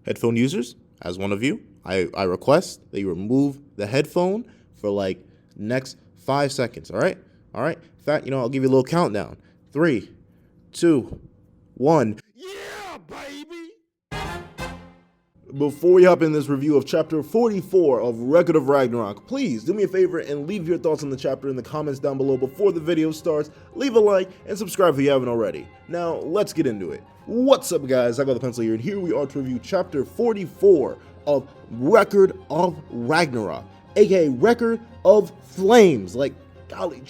headphone users, as one of you, I request that you remove the headphone for like next 5 seconds. All right. In fact, I'll give you a little countdown. 3, 2, 1. Yeah, baby. Before we hop in this review of chapter 44 of Record of Ragnarok, please do me a favor and leave your thoughts on the chapter in the comments down below before the video starts. Leave a like and subscribe if you haven't already. Now, let's get into it. What's up, guys? I got the pencil here, and here we are to review chapter 44 of Record of Ragnarok, aka Record of Flames. Like, golly,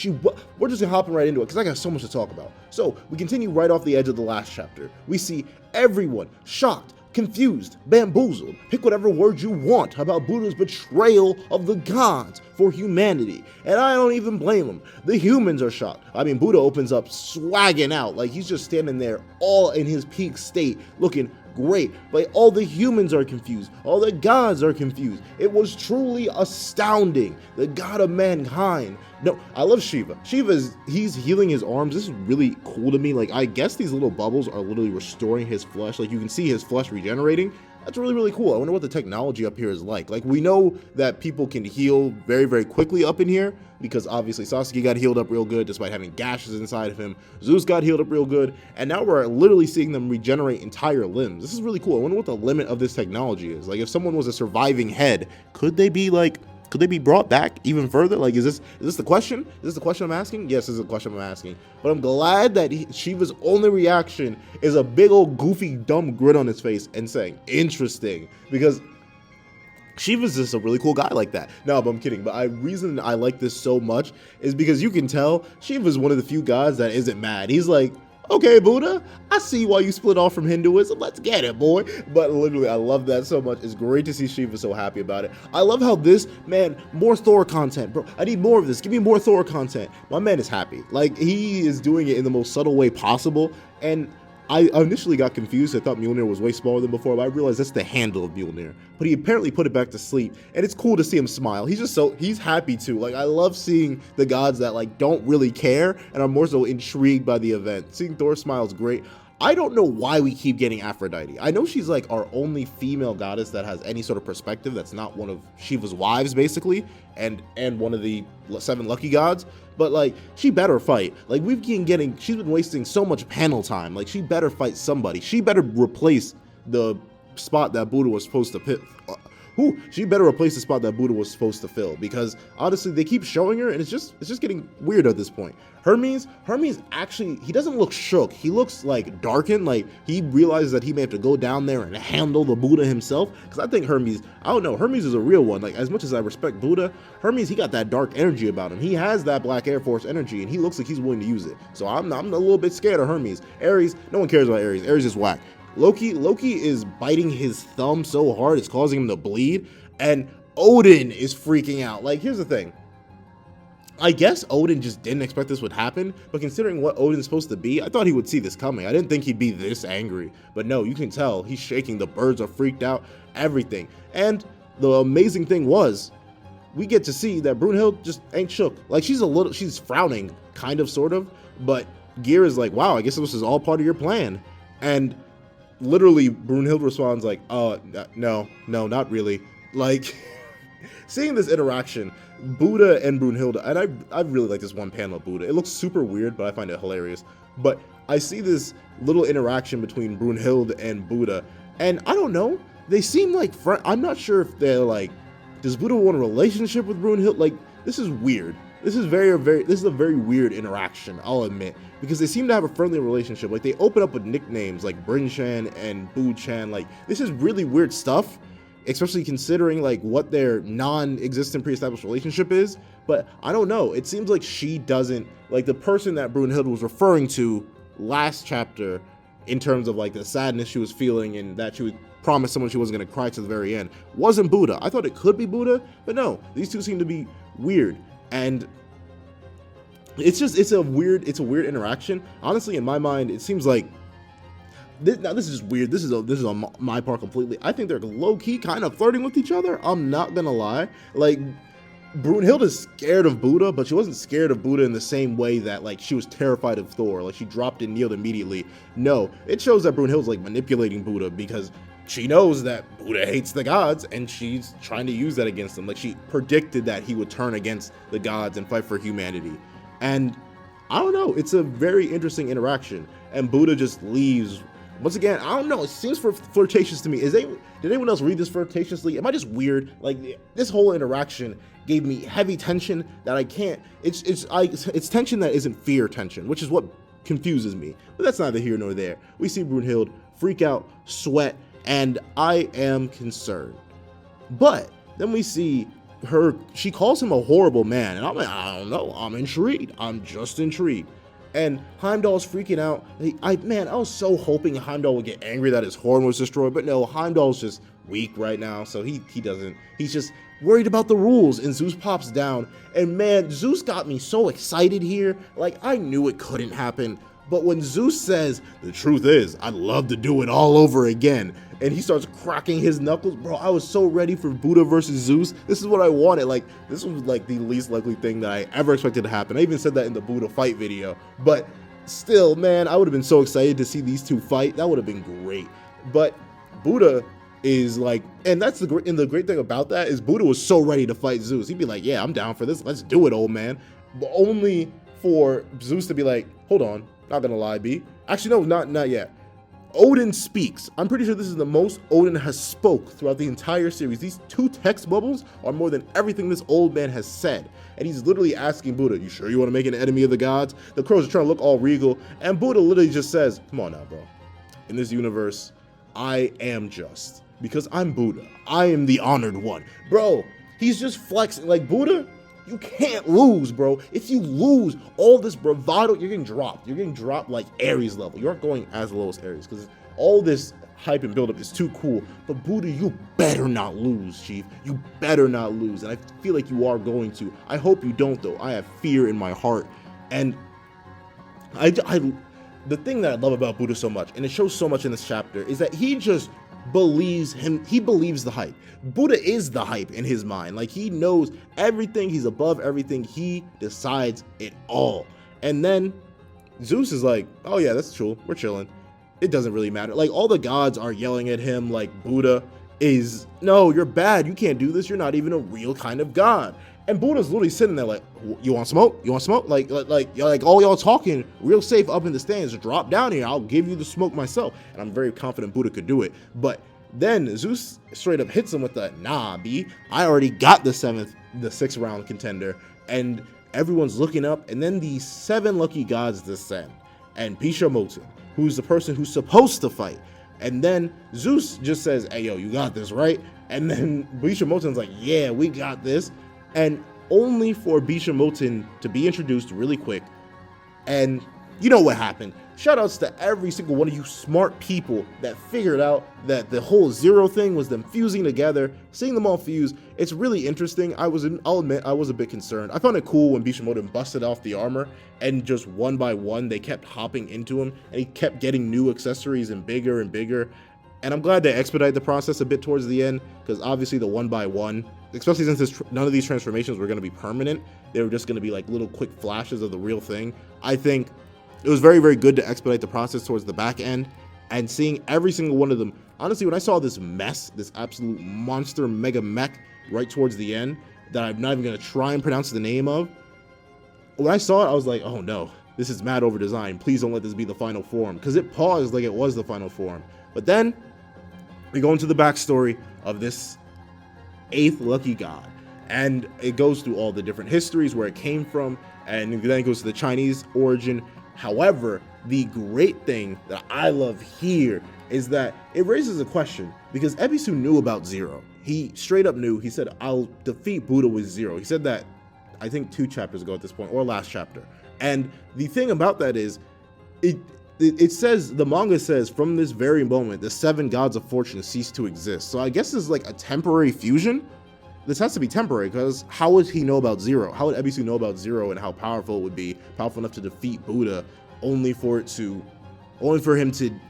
we're just hopping right into it because I got so much to talk about. So, we continue right off the edge of the last chapter. We see everyone shocked, confused, bamboozled, pick whatever word you want about Buddha's betrayal of the gods for humanity. And I don't even blame him. The humans are shocked. I mean, Buddha opens up swagging out, like he's just standing there all in his peak state, looking great. Like, all the humans are confused. All the gods are confused. It was truly astounding. The god of mankind. No, I love Shiva. He's healing his arms. This is really cool to me. Like, I guess these little bubbles are literally restoring his flesh. Like, you can see his flesh regenerating. That's really, really cool. I wonder what the technology up here is like. Like, we know that people can heal very, very quickly up in here because obviously Sasuke got healed up real good despite having gashes inside of him. Zeus got healed up real good. And now we're literally seeing them regenerate entire limbs. This is really cool. I wonder what the limit of this technology is. Like, if someone was a surviving head, could they be brought back even further? Like, is this the question? Is this the question I'm asking? Yes, this is the question I'm asking. But I'm glad that Shiva's only reaction is a big old goofy dumb grin on his face and saying, interesting, because Shiva's just a really cool guy like that. No, but I'm kidding. But reason I like this so much is because you can tell Shiva's one of the few gods that isn't mad. He's like, okay, Buddha, I see why you split off from Hinduism. Let's get it, boy. But literally, I love that so much. It's great to see Shiva so happy about it. I love how more Thor content, bro. I need more of this. Give me more Thor content. My man is happy. Like, he is doing it in the most subtle way possible. And I initially got confused. I thought Mjolnir was way smaller than before, but I realized that's the handle of Mjolnir. But he apparently put it back to sleep, and it's cool to see him smile. He's happy too. Like, I love seeing the gods that like don't really care and are more so intrigued by the event. Seeing Thor smile is great. I don't know why we keep getting Aphrodite. I know she's like our only female goddess that has any sort of perspective that's not one of Shiva's wives, basically, and one of the 7 lucky gods. But like, she better fight. Like, she's been wasting so much panel time. Like, she better fight somebody. She better replace the spot that Buddha was supposed to pick. She better replace the spot that Buddha was supposed to fill, because honestly, they keep showing her and it's just getting weird at this point. Hermes actually, he doesn't look shook. He looks like darkened, like he realizes that he may have to go down there and handle the Buddha himself. Because I think Hermes is a real one. Like, as much as I respect Buddha, Hermes, he got that dark energy about him. He has that Black Air Force energy, and he looks like he's willing to use it. So I'm a little bit scared of Hermes. Ares, no one cares about Ares. Ares is whack. Loki is biting his thumb so hard it's causing him to bleed, and Odin is freaking out. Like, here's the thing. I guess Odin just didn't expect this would happen, but considering what Odin's supposed to be, I thought he would see this coming. I didn't think he'd be this angry, but no, you can tell he's shaking. The birds are freaked out, everything. And the amazing thing was, we get to see that Brunhild just ain't shook. Like, she's frowning, kind of, sort of, but Gear is like, wow, I guess this is all part of your plan. And literally, Brunhild responds like, no, not really. Like, seeing this interaction, Buddha and Brunhilde, and I really like this one panel of Buddha. It looks super weird, but I find it hilarious. But I see this little interaction between Brunhilde and Buddha, and I don't know, they seem like I'm not sure if they're like, does Buddha want a relationship with Brunhilde? Like, this is weird. This is a very weird interaction, I'll admit, because they seem to have a friendly relationship. Like, they open up with nicknames like Bryn-chan and Bu-chan. Like, this is really weird stuff, especially considering like what their non-existent pre-established relationship is. But I don't know. It seems like she doesn't, like, the person that Brunhilde was referring to last chapter in terms of like the sadness she was feeling and that she would promise someone she wasn't going to cry to the very end, wasn't Buddha. I thought it could be Buddha, but no, these two seem to be weird. And it's a weird interaction. Honestly, in my mind, it seems like this is just weird. This is on my part completely. I think they're low-key kind of flirting with each other. I'm not gonna lie. Like, Brunhilde is scared of Buddha, but she wasn't scared of Buddha in the same way that like she was terrified of Thor. Like, she dropped and kneeled immediately. No, it shows that Brunhilde's like manipulating Buddha, because she knows that Buddha hates the gods, and she's trying to use that against him. Like, she predicted that he would turn against the gods and fight for humanity. And I don't know, it's a very interesting interaction. And Buddha just leaves. Once again, I don't know, it seems flirtatious to me. Did anyone else read this flirtatiously? Am I just weird? Like, this whole interaction gave me heavy tension that I can't, it's tension that isn't fear tension, which is what confuses me. But that's neither here nor there. We see Brunhild freak out, sweat, and I am concerned. But then we see her, she calls him a horrible man, and I'm like, I don't know, I'm intrigued. I'm just intrigued. And Heimdall's freaking out. I was so hoping Heimdall would get angry that his horn was destroyed, but no, Heimdall's just weak right now, so he doesn't. He's just worried about the rules, and Zeus pops down. And man, Zeus got me so excited here. Like, I knew it couldn't happen, but when Zeus says, the truth is, I'd love to do it all over again, and he starts cracking his knuckles, bro, I was so ready for Buddha versus Zeus. This is what I wanted. Like, this was like the least likely thing that I ever expected to happen. I even said that in the Buddha fight video, but still, man, I would have been so excited to see these two fight. That would have been great. But Buddha is like, and that's the great thing about that is Buddha was so ready to fight Zeus. He'd be like, yeah, I'm down for this. Let's do it, old man. But only for Zeus to be like, hold on, not gonna lie, B. Actually, no, not yet. Odin speaks. I'm pretty sure this is the most Odin has spoke throughout the entire series. These 2 text bubbles are more than everything this old man has said. And he's literally asking Buddha, you sure you want to make an enemy of the gods? The crows are trying to look all regal. And Buddha literally just says, come on now, bro. In this universe, I am just. Because I'm Buddha. I am the honored one. Bro, he's just flexing. Like, Buddha, you can't lose, bro. If you lose all this bravado, you're getting dropped. You're getting dropped like Ares level. You aren't going as low as Ares because all this hype and buildup is too cool. But Buddha, you better not lose, Chief. You better not lose. And I feel like you are going to. I hope you don't, though. I have fear in my heart. And the thing that I love about Buddha so much, and it shows so much in this chapter, is that he just believes the hype. Buddha is the hype in his mind. Like, he knows everything, he's above everything, he decides it all. And then Zeus is like, oh yeah, that's true, we're chilling, it doesn't really matter. Like, all the gods are yelling at him like Buddha is, no, you're bad, you can't do this, you're not even a real kind of god. And Buddha's literally sitting there like, you want smoke? You want smoke? Like all y'all talking real safe up in the stands, drop down here, I'll give you the smoke myself. And I'm very confident Buddha could do it. But then Zeus straight up hits him with the, nah, B, I already got the 6th round contender. And everyone's looking up, and then the 7 lucky gods descend. And Bishamoten, who's the person who's supposed to fight. And then Zeus just says, hey, yo, you got this, right? And then Bishamoten's like, yeah, we got this. And only for Bishamoten to be introduced really quick. And you know what happened. Shoutouts to every single one of you smart people that figured out that the whole Zero thing was them fusing together, seeing them all fuse. It's really interesting. I'll admit I was a bit concerned. I found it cool when Bishamoten busted off the armor and just one by one they kept hopping into him and he kept getting new accessories and bigger and bigger. And I'm glad they expedite the process a bit towards the end, because obviously the one by one, especially since none of these transformations were going to be permanent, they were just going to be like little quick flashes of the real thing. I think it was very, very good to expedite the process towards the back end, and seeing every single one of them. Honestly, when I saw this mess, this absolute monster mega mech right towards the end, that I'm not even going to try and pronounce the name of, when I saw it, I was like, oh no, this is mad over design. Please don't let this be the final form, because it paused like it was the final form. But then we go into the backstory of this 8th lucky god, and it goes through all the different histories where it came from, and then it goes to the Chinese origin. However, the great thing that I love here is that it raises a question, because Ebisu knew about Zero. He straight up knew. He said, I'll defeat Buddha with Zero. He said that, I think 2 chapters ago at this point, or last chapter. And the thing about that is, it says, the manga says, from this very moment, the 7 gods of fortune cease to exist. So I guess it's like a temporary fusion. This has to be temporary, because how would he know about Zero? How would Ebisu know about Zero and how powerful it would be, powerful enough to defeat Buddha, only for him to,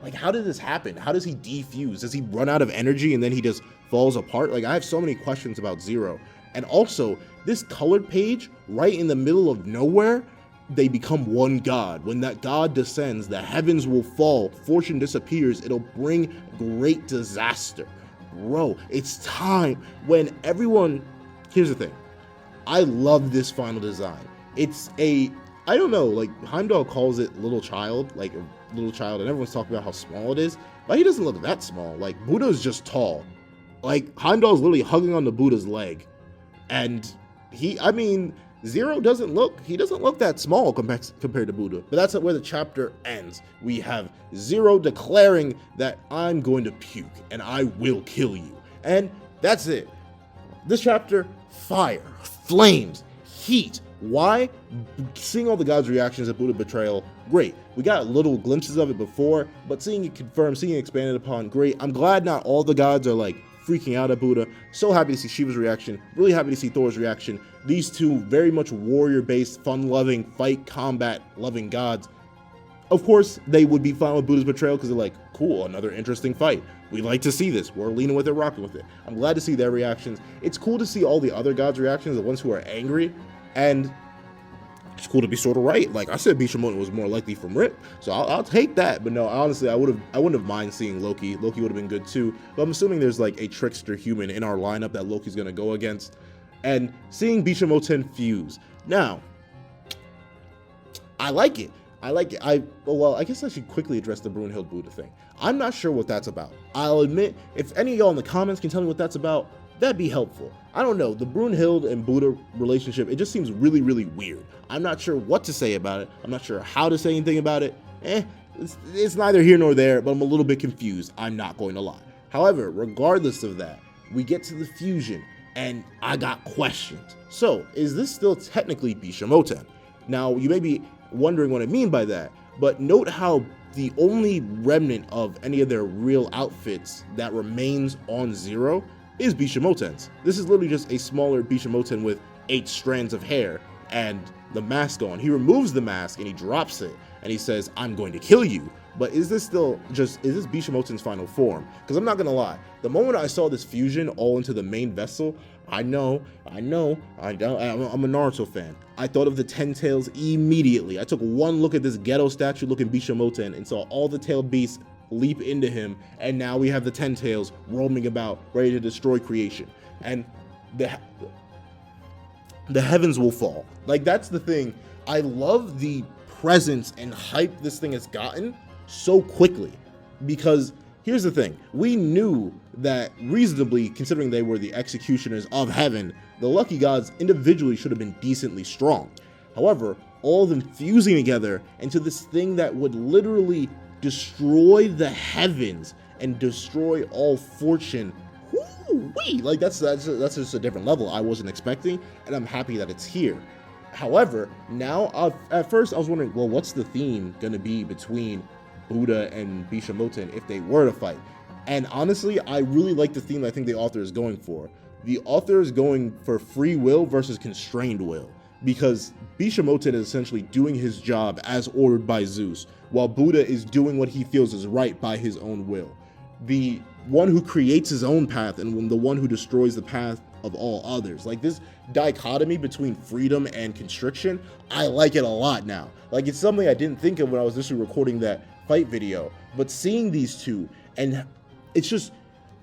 like, how did this happen? How does he defuse? Does he run out of energy and then he just falls apart? Like, I have so many questions about Zero. And also, this colored page right in the middle of nowhere, they become one god. When that god descends, the heavens will fall, fortune disappears, it'll bring great disaster. Bro, it's time when everyone, here's the thing, I love this final design. It's I don't know, like Heimdall calls it little child, and everyone's talking about how small it is, but he doesn't look that small. Like, Buddha's just tall. Like, Heimdall's literally hugging onto Buddha's leg, and Zero doesn't look that small compared to Buddha. But that's where the chapter ends. We have Zero declaring that I'm going to puke and I will kill you. And that's it. This chapter, fire, flames, heat. Why? Seeing all the gods' reactions at Buddha betrayal, great. We got little glimpses of it before, but seeing it confirmed, seeing it expanded upon, great. I'm glad not all the gods are like freaking out at Buddha. So happy to see Shiva's reaction. Really happy to see Thor's reaction. These two very much warrior-based, fun-loving, fight, combat-loving gods. Of course, they would be fine with Buddha's betrayal because they're like, cool, another interesting fight. We like to see this. We're leaning with it, rocking with it. I'm glad to see their reactions. It's cool to see all the other gods' reactions, the ones who are angry. And it's cool to be sort of right. Like I said, Bishamoten was more likely from Rip, so I'll take that. But no, honestly, I wouldn't have mind seeing Loki. Loki would have been good too. But I'm assuming there's like a trickster human in our lineup that Loki's gonna go against, and seeing Bishamoten fuse. Now, I like it. I guess I should quickly address the Brunhild Buddha thing. I'm not sure what that's about. I'll admit, if any of y'all in the comments can tell me what that's about, that'd be helpful. I don't know, the Brunhild and Buddha relationship, it just seems really, really weird. I'm not sure what to say about it. I'm not sure how to say anything about it. It's neither here nor there, but I'm a little bit confused. I'm not going to lie. However, regardless of that, we get to the fusion, and I got questions. So, is this still technically Bishamoten? Now, you may be wondering what I mean by that, but note how the only remnant of any of their real outfits that remains on Zero is Bishamoten's. This is literally just a smaller Bishamoten with 8 strands of hair and the mask on. He removes the mask and he drops it and he says, I'm going to kill you. But is this Bishamoten's final form? Because I'm not gonna lie, the moment I saw this fusion all into the main vessel, I'm a Naruto fan. I thought of the 10 Tails immediately. I took one look at this ghetto statue looking Bishamoten and saw all the tailed beasts leap into him, and now we have the 10 Tails roaming about, ready to destroy creation. And the heavens will fall. Like, that's the thing. I love the presence and hype this thing has gotten so quickly, because here's the thing. We knew that reasonably, considering they were the executioners of heaven, the lucky gods individually should have been decently strong. However, all of them fusing together into this thing that would literally destroy the heavens and destroy all fortune. Woo-wee! Like that's just a different level I wasn't expecting, and I'm happy that it's here. However, now at first I was wondering, well, what's the theme gonna be between Buddha and Bishamoten if they were to fight? And honestly, I really like the theme I think the author is going for. The author is going for free will versus constrained will, because Bishamoten is essentially doing his job as ordered by Zeus, while Buddha is doing what he feels is right by his own will. The one who creates his own path and the one who destroys the path of all others. Like, this dichotomy between freedom and constriction, I like it a lot now. Like, it's something I didn't think of when I was initially recording that fight video, but seeing these two, and it's just,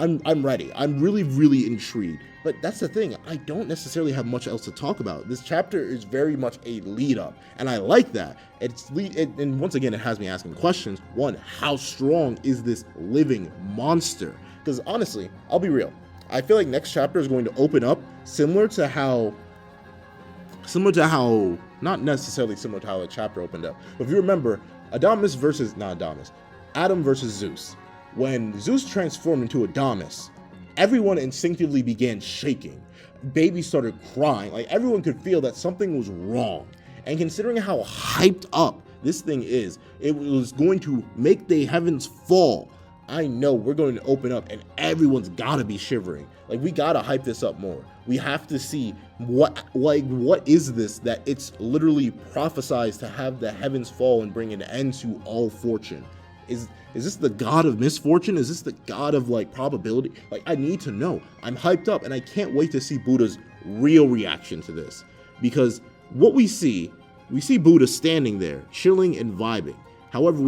I'm ready. I'm really, really intrigued. But that's the thing, I don't necessarily have much else to talk about. This chapter is very much a lead up, and I like that. And once again, it has me asking questions. One, how strong is this living monster? Because honestly, I'll be real, I feel like next chapter is going to open up similar to how, not necessarily similar to how the chapter opened up, but if you remember, Adam versus Zeus. When Zeus transformed into Adamas, everyone instinctively began shaking. Babies started crying. Like, everyone could feel that something was wrong. And considering how hyped up this thing is, it was going to make the heavens fall. I know we're going to open up and everyone's gotta be shivering. Like, we gotta hype this up more. We have to see what is this that it's literally prophesized to have the heavens fall and bring an end to all fortune. Is this the god of misfortune? Is this the god of, like, probability? Like, I need to know. I'm hyped up, and I can't wait to see Buddha's real reaction to this. Because what we see we see Buddha standing there, chilling and vibing. However,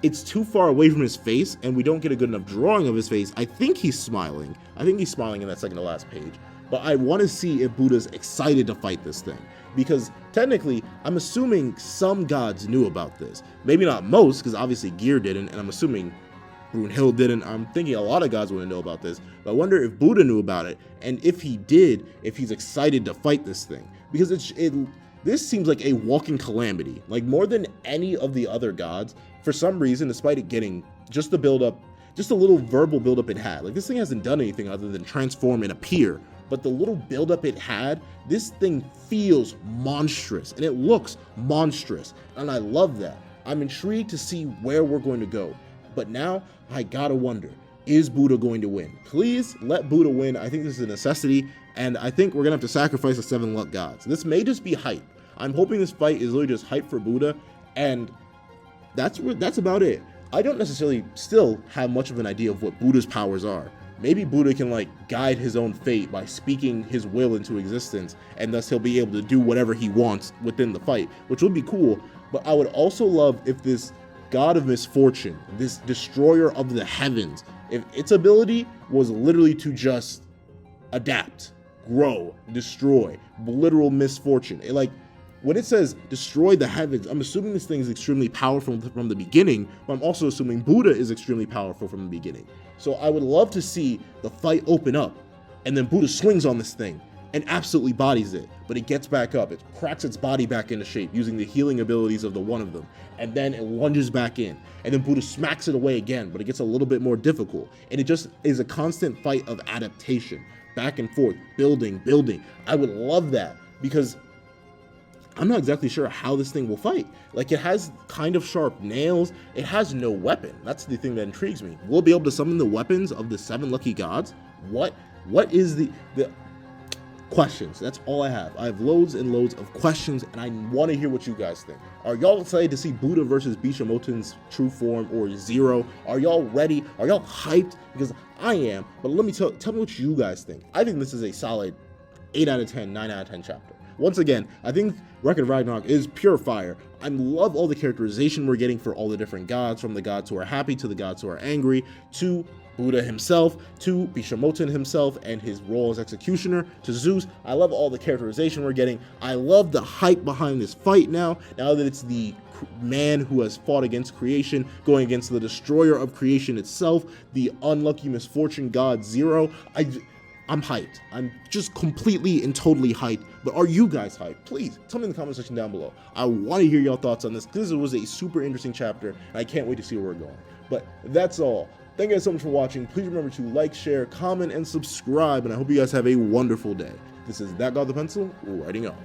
it's too far away from his face, and we don't get a good enough drawing of his face. I think he's smiling. I think he's smiling in that second to last page. But I want to see if Buddha's excited to fight this thing. Because technically, I'm assuming some gods knew about this. Maybe not most, because obviously Gear didn't, and I'm assuming Brunhild didn't. I'm thinking a lot of gods wouldn't know about this. But I wonder if Buddha knew about it, and if he did, if he's excited to fight this thing. Because this seems like a walking calamity. Like, more than any of the other gods, for some reason, despite it getting just the build-up, just a little verbal build-up it had. Like, this thing hasn't done anything other than transform and appear. But the little build-up it had, this thing feels monstrous, and it looks monstrous. And I love that. I'm intrigued to see where we're going to go. But now, I gotta wonder, is Buddha going to win? Please let Buddha win. I think this is a necessity, and I think we're gonna have to sacrifice the 7 luck gods. This may just be hype. I'm hoping this fight is literally just hype for Buddha, and that's about it. I don't necessarily still have much of an idea of what Buddha's powers are. Maybe Buddha can like guide his own fate by speaking his will into existence, and thus he'll be able to do whatever he wants within the fight, which would be cool. But I would also love if this god of misfortune, this destroyer of the heavens, if its ability was literally to just adapt, grow, destroy, literal misfortune. When it says destroy the heavens, I'm assuming this thing is extremely powerful from the beginning, but I'm also assuming Buddha is extremely powerful from the beginning. So I would love to see the fight open up, and then Buddha swings on this thing and absolutely bodies it, but it gets back up. It cracks its body back into shape using the healing abilities of the one of them, and then it lunges back in, and then Buddha smacks it away again, but it gets a little bit more difficult, and it just is a constant fight of adaptation, back and forth, building. I would love that, because I'm not exactly sure how this thing will fight. Like, it has kind of sharp nails. It has no weapon. That's the thing that intrigues me. We'll be able to summon the weapons of the 7 lucky gods. What is the questions? That's all I have. I have loads and loads of questions, and I want to hear what you guys think. Are y'all excited to see Buddha versus Bishamoten's true form or Zero? Are y'all ready? Are y'all hyped? Because I am. But let me tell me what you guys think. I think this is a solid 8 out of 10, 9 out of 10 chapter. Once again, I think Record of Ragnarok is pure fire. I love all the characterization we're getting for all the different gods, from the gods who are happy to the gods who are angry, to Buddha himself, to Bishamoten himself and his role as executioner, to Zeus. I love all the characterization we're getting. I love the hype behind this fight now that it's the man who has fought against creation going against the destroyer of creation itself, the unlucky misfortune god Zero. I'm hyped. I'm just completely and totally hyped. But are you guys hyped? Please tell me in the comment section down below. I want to hear your thoughts on this. This was a super interesting chapter, and I can't wait to see where we're going. But that's all. Thank you guys so much for watching. Please remember to like, share, comment, and subscribe. And I hope you guys have a wonderful day. This is That God with the Pencil, writing off.